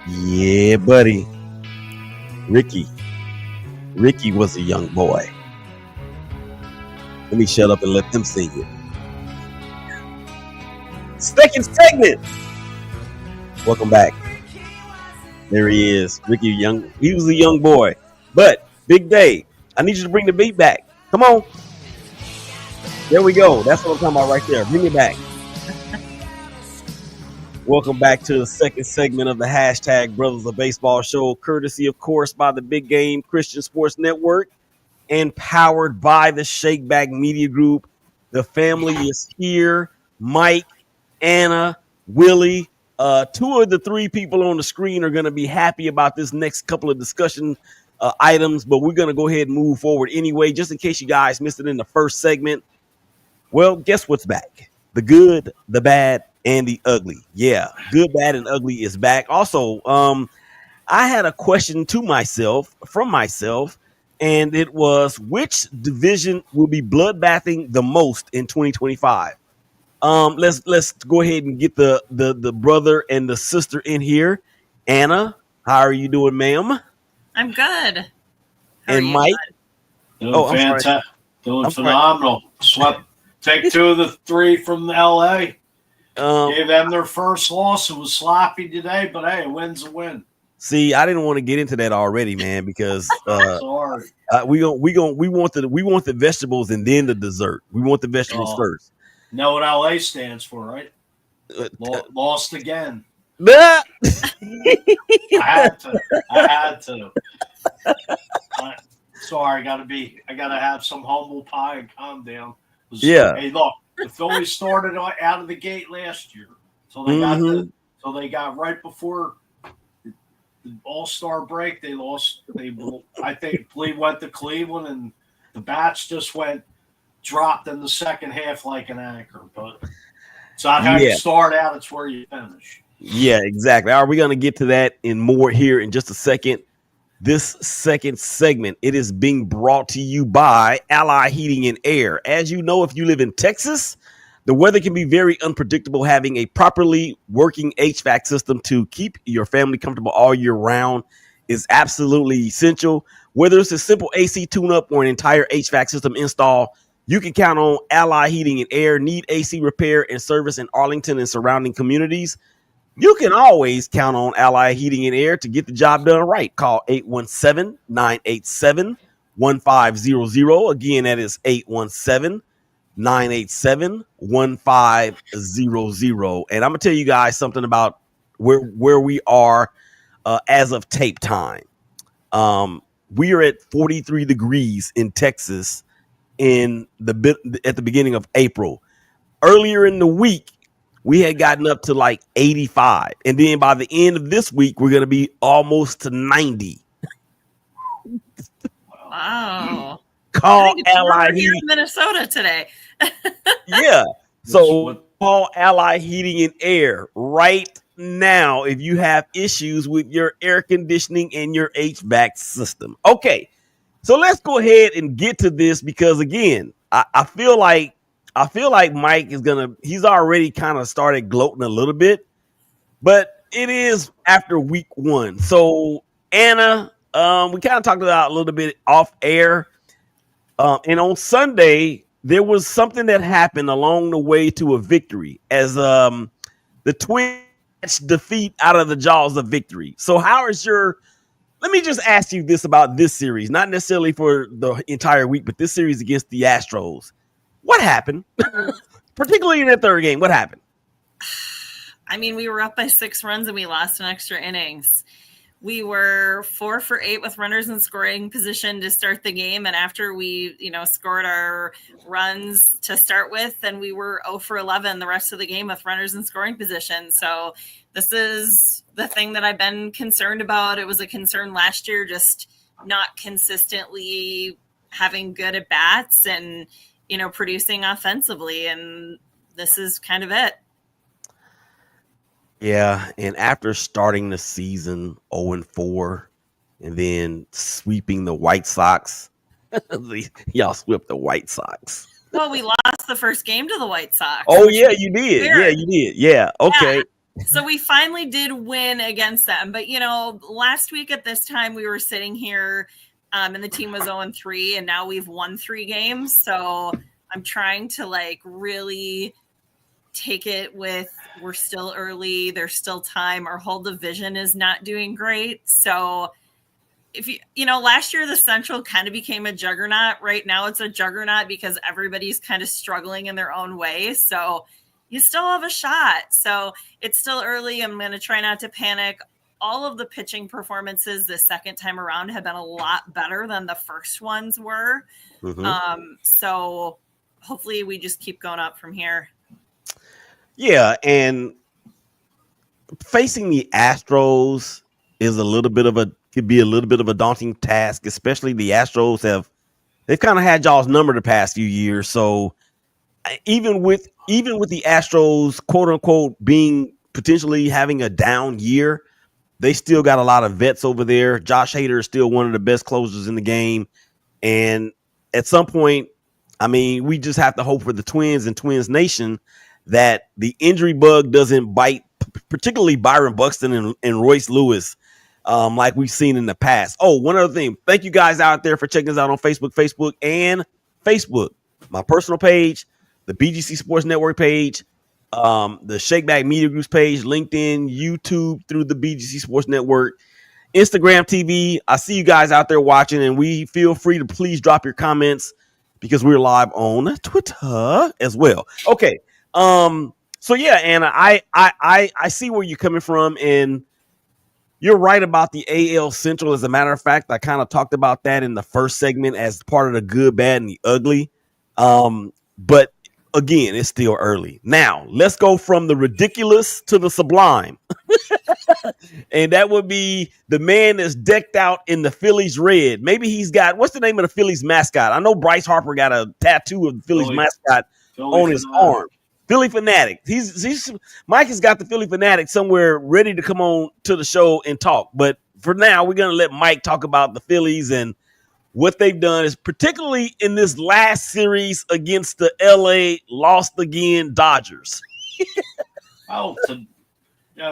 Yeah, buddy. Ricky was a young boy. Let me shut up and let them sing it. Second segment. Welcome back. There he is. Ricky Young. He was a young boy. But big day. I need you to bring the beat back. Come on. There we go. That's what I'm talking about right there. Bring it back. Welcome back to the second segment of the hashtag Brothers of Baseball show, courtesy, of course, by the Big Game Christian Sports Network and powered by the ShakeBack Media Group. The family is here. Mike, Anna, Willie. Two of the three people on the screen are going to be happy about this next couple of discussion items, but we're going to go ahead and move forward anyway, just in case you guys missed it in the first segment. Well, guess what's back? The good, the bad, and the ugly. Yeah, good, bad, and ugly is back. Also, I had a question from myself, and it was, which division will be bloodbathing the most in 2025? Let's go ahead and get the brother and the sister in here. Anna, how are you doing, ma'am? I'm good. And Mike? Doing fantastic. Doing phenomenal. Swept. Take two of the three from LA. Gave them their first loss. It was sloppy today, but hey, a win's a win. See, I didn't want to get into that already, man, because sorry. we want the vegetables and then the dessert. We want the vegetables first. You know what LA stands for, right? Lost again. I had to. Sorry, I gotta have some humble pie and calm down. Yeah. Hey, look, the Phillies started out of the gate last year, so they got right before the All-Star break. They lost. I believe went to Cleveland, and the bats just dropped in the second half like an anchor. But it's not how you start out; it's where you finish. Yeah, exactly. All right, we're gonna get to that and more here in just a second. This second segment, it is being brought to you by Ally Heating and Air. As you know, if you live in Texas, the weather can be very unpredictable. Having a properly working HVAC system to keep your family comfortable all year round is absolutely essential. Whether it's a simple AC tune-up or an entire HVAC system install, you can count on Ally Heating and Air. Need AC repair and service in Arlington and surrounding communities? You can always count on Ally Heating and Air to get the job done right. Call 817-987-1500. Again, that is 817-987-1500. And I'm going to tell you guys something about where we are as of tape time. We are at 43 degrees in Texas at the beginning of April. Earlier in the week, we had gotten up to like 85. And then by the end of this week, we're going to be almost to 90. Wow. Call Ally Heating in Minnesota today. Yeah. So call Ally Heating and Air right now if you have issues with your air conditioning and your HVAC system. Okay. So let's go ahead and get to this because, again, I feel like Mike he's already kind of started gloating a little bit, but it is after week one. So Anna, we kind of talked about a little bit off air. And on Sunday, there was something that happened along the way to a victory as the Twins defeat out of the jaws of victory. So let me just ask you this about this series, not necessarily for the entire week, but this series against the Astros. What happened? Particularly in that third game, what happened? I mean, we were up by 6 runs and we lost in extra innings. We were 4 for 8 with runners in scoring position to start the game. And after we, scored our runs to start with, then we were 0 for 11 the rest of the game with runners in scoring position. So this is the thing that I've been concerned about. It was a concern last year, just not consistently having good at bats and, producing offensively. And this is kind of it. Yeah, and after starting the season 0-4 and then sweeping the White Sox, y'all swept the White Sox. Well, we lost the first game to the White Sox. Oh, yeah, you did. Weird. Yeah, you did. Yeah, okay. Yeah. So we finally did win against them. But, last week at this time, we were sitting here and the team was 0-3, and now we've won 3 games. So I'm trying to, really take it with we're still early. There's still time. Our whole division is not doing great. So if last year the Central kind of became a juggernaut. Right now it's a juggernaut because everybody's kind of struggling in their own way. So you still have a shot. So it's still early. I'm going to try not to panic. All of the pitching performances the second time around have been a lot better than the first ones were. Mm-hmm. So hopefully we just keep going up from here. Yeah, and facing the Astros is could be a little bit of a daunting task, especially the Astros they've kind of had y'all's number the past few years. So even with the Astros, quote unquote, being potentially having a down year, they still got a lot of vets over there. Josh Hader is still one of the best closers in the game. And at some point, we just have to hope for the Twins and Twins Nation that the injury bug doesn't bite, particularly Byron Buxton and Royce Lewis, like we've seen in the past. Oh, one other thing. Thank you guys out there for checking us out on Facebook, my personal page, the BGC Sports Network page, the ShakeBack Media Groups page, LinkedIn, YouTube through the BGC Sports Network, Instagram TV. I see you guys out there watching, and we feel free to please drop your comments because we're live on Twitter as well. Okay. So yeah, Anna, I see where you're coming from, and you're right about the AL Central. As a matter of fact, I kind of talked about that in the first segment as part of the good, bad, and the ugly. But again, it's still early. Now, let's go from the ridiculous to the sublime. And that would be the man that's decked out in the Phillies red. Maybe he's got, what's the name of the Phillies mascot? I know Bryce Harper got a tattoo of the Phillies mascot on his arm. Philly Fanatic. Mike has got the Philly Fanatic somewhere ready to come on to the show and talk. But for now, we're going to let Mike talk about the Phillies and what they've done, is particularly in this last series against the LA lost again Dodgers.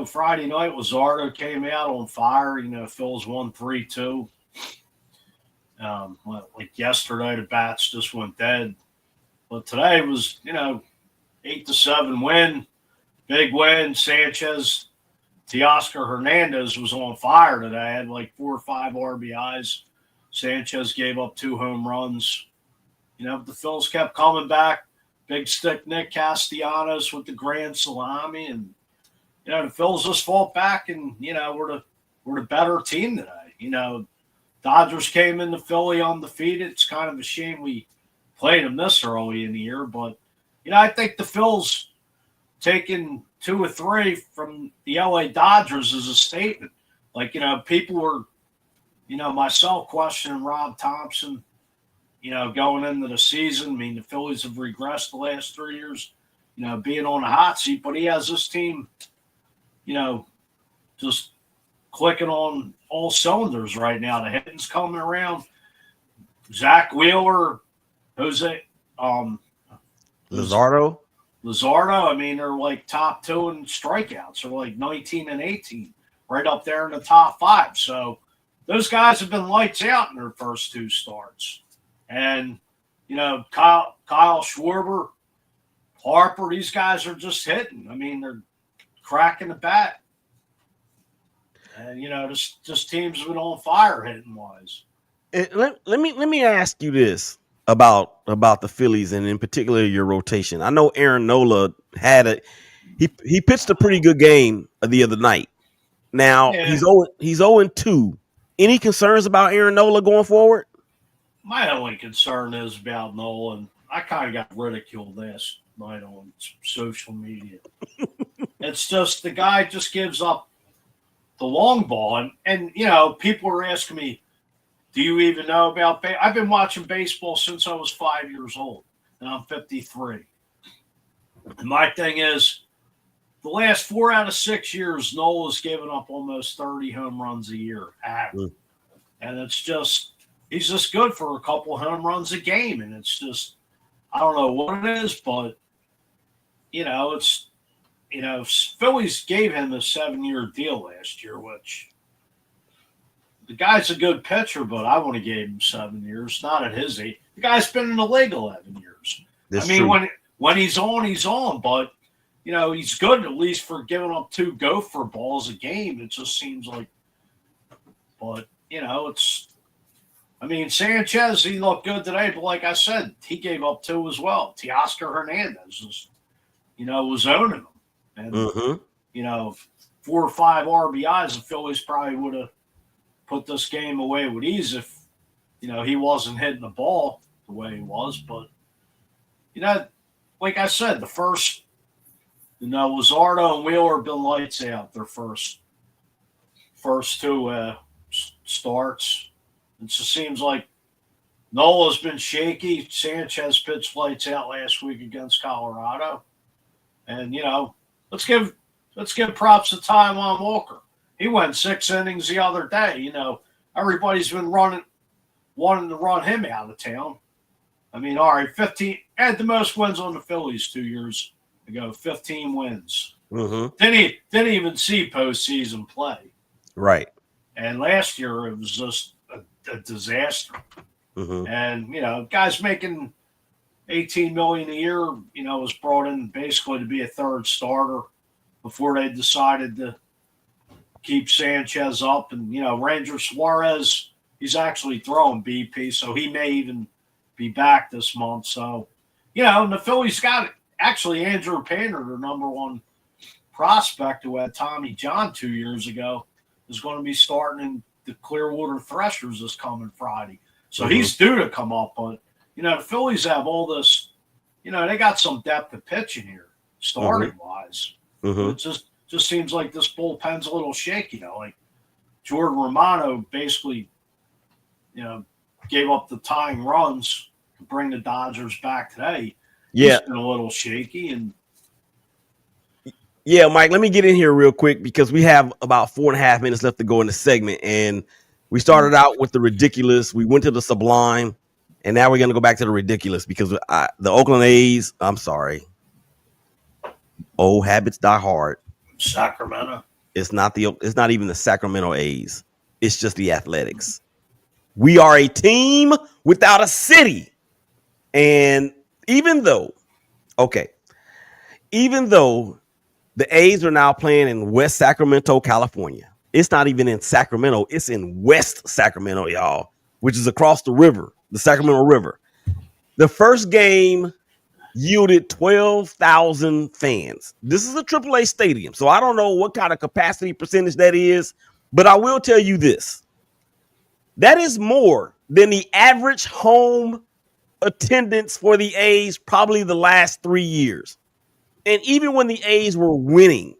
Friday night, Luzardo came out on fire. Phil's won 3-2. Like yesterday, the bats just went dead. But today was, 8-7 win, big win. Sanchez, Teoscar Hernandez was on fire today. Had like 4 or 5 RBIs. Sanchez gave up 2 home runs. The Phils kept coming back. Big stick Nick Castellanos with the grand salami, and the Phils just fought back, and we're the better team today. Dodgers came into Philly undefeated. It's kind of a shame we played them this early in the year, but I think the Phils taking 2 or 3 from the LA Dodgers is a statement. People were, myself questioning Rob Thompson, going into the season. The Phillies have regressed the last 3 years, being on the hot seat, but he has this team, just clicking on all cylinders right now. The hitting's coming around. Zach Wheeler, Jose, Luzardo. They're like top 2 in strikeouts. They're like 19 and 18, right up there in the top 5. So those guys have been lights out in their first 2 starts. And, Kyle Schwarber, Harper, these guys are just hitting. They're cracking the bat. And, this team's been on fire hitting wise. Let me ask you this about the Phillies, and in particular your rotation. I know Aaron Nola he pitched a pretty good game the other night. Now he's 0-2. Any concerns about Aaron Nola going forward? My only concern is about Nola, and I kind of got ridiculed last night on social media. It's just the guy just gives up the long ball, and people are asking me, do you even know about baseball? I've been watching baseball since I was 5 years old, and I'm 53. And my thing is, the last 4 out of 6 years, Nola's given up almost 30 home runs a year. And it's just, he's just good for a couple home runs a game. And it's just, I don't know what it is, but it's Phillies gave him a 7-year deal last year, which the guy's a good pitcher, but I want to give him 7 years, not at his age. The guy's been in the league 11 years. That's I mean, true. when he's on, but he's good at least for giving up 2 gopher balls a game. It just seems like, but Sanchez, he looked good today, but like I said, he gave up 2 as well. Teoscar Hernandez was owning him. And, 4 or 5 RBIs, the Phillies probably would have put this game away with ease if, he wasn't hitting the ball the way he was. But, like I said, the first, Luzardo and Wheeler have been lights out their first 2 starts. It just seems like Nola's been shaky. Sanchez pitched lights out last week against Colorado. And, let's give props to Taijuan Walker. He went 6 innings the other day. Everybody's been wanting to run him out of town. I mean, all right, 15 had the most wins on the Phillies 2 years ago, 15 wins. Mm-hmm. Didn't even see postseason play. Right. And last year it was just a disaster. Mm-hmm. And guys making $18 million a year, was brought in basically to be a third starter before they decided to keep Sanchez up. And Ranger Suarez, he's actually throwing BP, so he may even be back this month. So and the Phillies got it. Actually, Andrew Painter, their number 1 prospect who had Tommy John 2 years ago, is going to be starting in the Clearwater Threshers this coming Friday. So he's due to come up. But, the Phillies have all this, they got some depth of pitching here, starting-wise. Mm-hmm. It just seems like this bullpen's a little shaky, like Jordan Romano basically, gave up the tying runs to bring the Dodgers back today. Yeah. He's been a little shaky. And yeah, Mike, let me get in here real quick because we have about 4.5 minutes left to go in the segment. And we started out with the ridiculous. We went to the sublime. And now we're going to go back to the ridiculous because the Oakland A's, I'm sorry. Old habits die hard. Sacramento. It's not even the Sacramento A's. It's just the Athletics. We are a team without a city. And even though the A's are now playing in West Sacramento, California, it's not even in Sacramento. It's in West Sacramento, y'all, which is across the river, the Sacramento River. The first game yielded 12,000 fans. This is a AAA stadium, so I don't know what kind of capacity percentage that is, but I will tell you this. That is more than the average home attendance for the A's probably the last 3 years. And even when the A's were winning,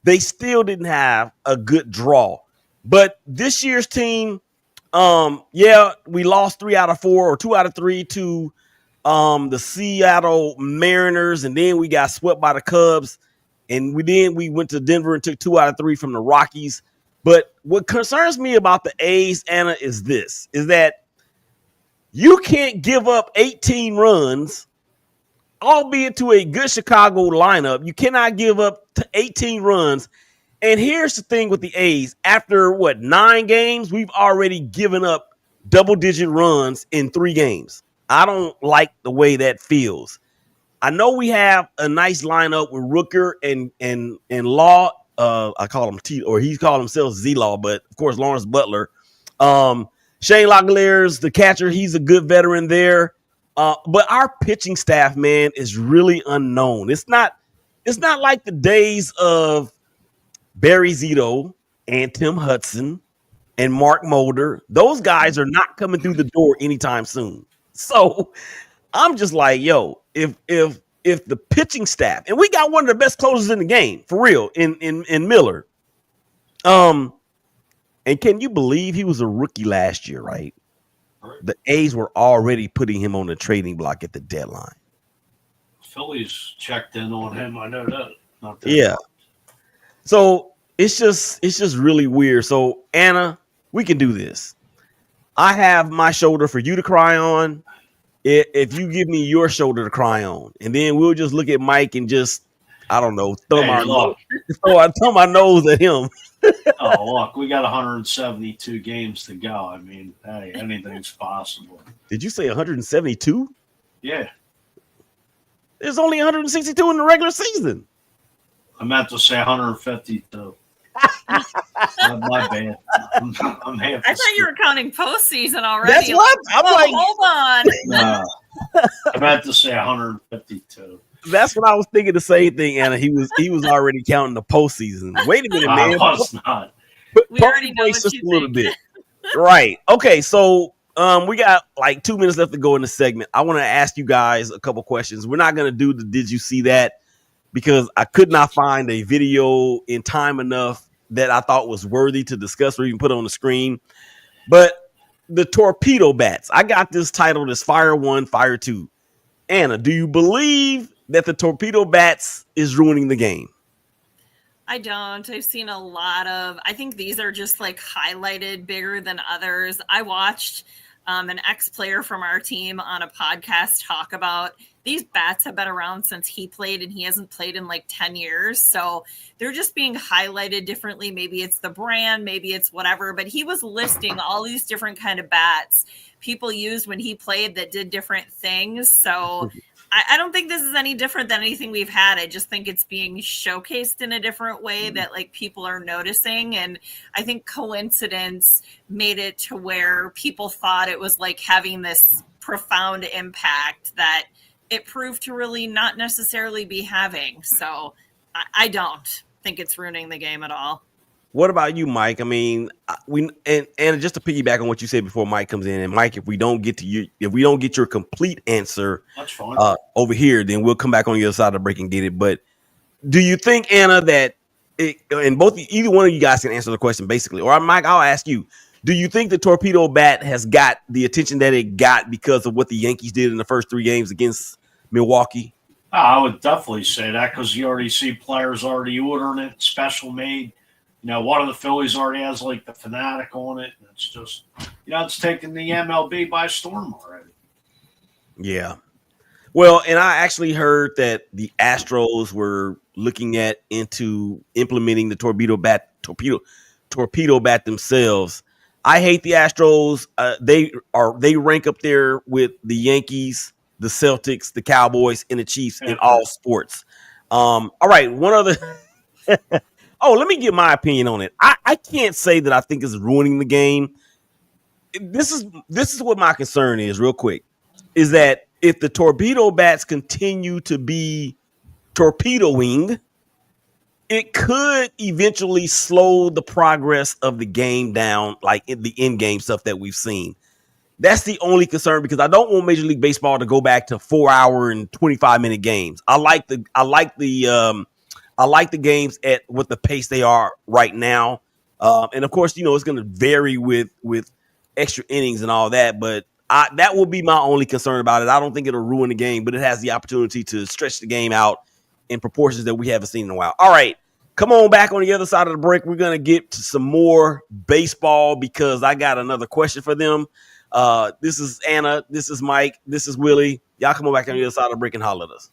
they still didn't have a good draw. But this year's team, we lost 3 out of 4 or 2 out of 3 to the Seattle Mariners, and then we got swept by the Cubs, and we went to Denver and took 2 out of 3 from the Rockies. But what concerns me about the A's, Anna, is that you can't give up 18 runs, albeit to a good Chicago lineup. You cannot give up 18 runs. And here's the thing with the A's. After, 9 games, we've already given up double-digit runs in 3 games. I don't like the way that feels. I know we have a nice lineup with Rooker and Law. I call him T, or he's called himself Z-Law, but of course Lawrence Butler. Shane Lagler's the catcher. He's a good veteran there. But our pitching staff, man, is really unknown. It's not like the days of Barry Zito and Tim Hudson and Mark Mulder. Those guys are not coming through the door anytime soon. So I'm just like, yo, if the pitching staff, and we got one of the best closers in the game, for real, in Miller. And can you believe he was a rookie last year, right? The A's were already putting him on the trading block at the deadline. Phillies checked in on him. I know that. Not that. Yeah. So it's just really weird. So Anna, we can do this. I have my shoulder for you to cry on. if you give me your shoulder to cry on, and then we'll just look at Mike and just, I don't know, thumb my nose at him. Oh, look, we got 172 games to go. I mean, hey, anything's possible. Did you say 172? Yeah. There's only 162 in the regular season. I meant to say 152. My bad. I'm half. I thought you were counting postseason already. That's what I'm like. Hold on. I meant to say 152. That's what I was thinking. The same thing, Anna. He was already counting the postseason. Wait a minute, man. I was not. We already know what you a little think. bit. Right. Okay. So we got like 2 minutes left to go in the segment. I want to ask you guys a couple questions. We're not going to do the "Did you see that?" because I could not find a video in time enough that I thought was worthy to discuss or even put on the screen. But the torpedo bats. I got this titled as Fire 1, Fire 2. Anna, do you believe that the torpedo bats is ruining the game? I don't. I've seen a lot of, I think these are just like highlighted bigger than others. I watched an ex-player from our team on a podcast talk about these bats have been around since he played, and he hasn't played in like 10 years. So they're just being highlighted differently. Maybe it's the brand, maybe it's whatever, but he was listing all these different kind of bats people used when he played that did different things. So I don't think this is any different than anything we've had. I just think it's being showcased in a different way that like people are noticing. And I think coincidence made it to where people thought it was like having this profound impact that it proved to really not necessarily be having. So I don't think it's ruining the game at all. What about you, Mike? I mean, and just to piggyback on what you said before Mike comes in, and Mike, if we don't get your complete answer, that's fine. Over here, then we'll come back on the other side of the break and get it. But do you think, Anna, that either one of you guys can answer the question basically, or Mike, I'll ask you: do you think the torpedo bat has got the attention that it got because of what the Yankees did in the first 3 games against Milwaukee? I would definitely say that because you already see players already ordering it, special made. You know, one of the Phillies already has like the Fanatic on it. And it's just, it's taking the MLB by storm already. Yeah. Well, and I actually heard that the Astros were looking into implementing the torpedo bat themselves. I hate the Astros. They rank up there with the Yankees, the Celtics, the Cowboys, and the Chiefs in all sports. All right, one other. Oh, let me give my opinion on it. I can't say that I think it's ruining the game. This is what my concern is, real quick, is that if the torpedo bats continue to be torpedoing, it could eventually slow the progress of the game down, like in the in-game stuff that we've seen. That's the only concern, because I don't want Major League Baseball to go back to 4-hour and 25-minute games. I like the games at what the pace they are right now. And of course, it's going to vary with extra innings and all that, but that will be my only concern about it. I don't think it'll ruin the game, but it has the opportunity to stretch the game out in proportions that we haven't seen in a while. All right, come on back on the other side of the break. We're going to get to some more baseball because I got another question for them. This is Anna. This is Mike. This is Willie. Y'all come on back on the other side of the break and holler at us.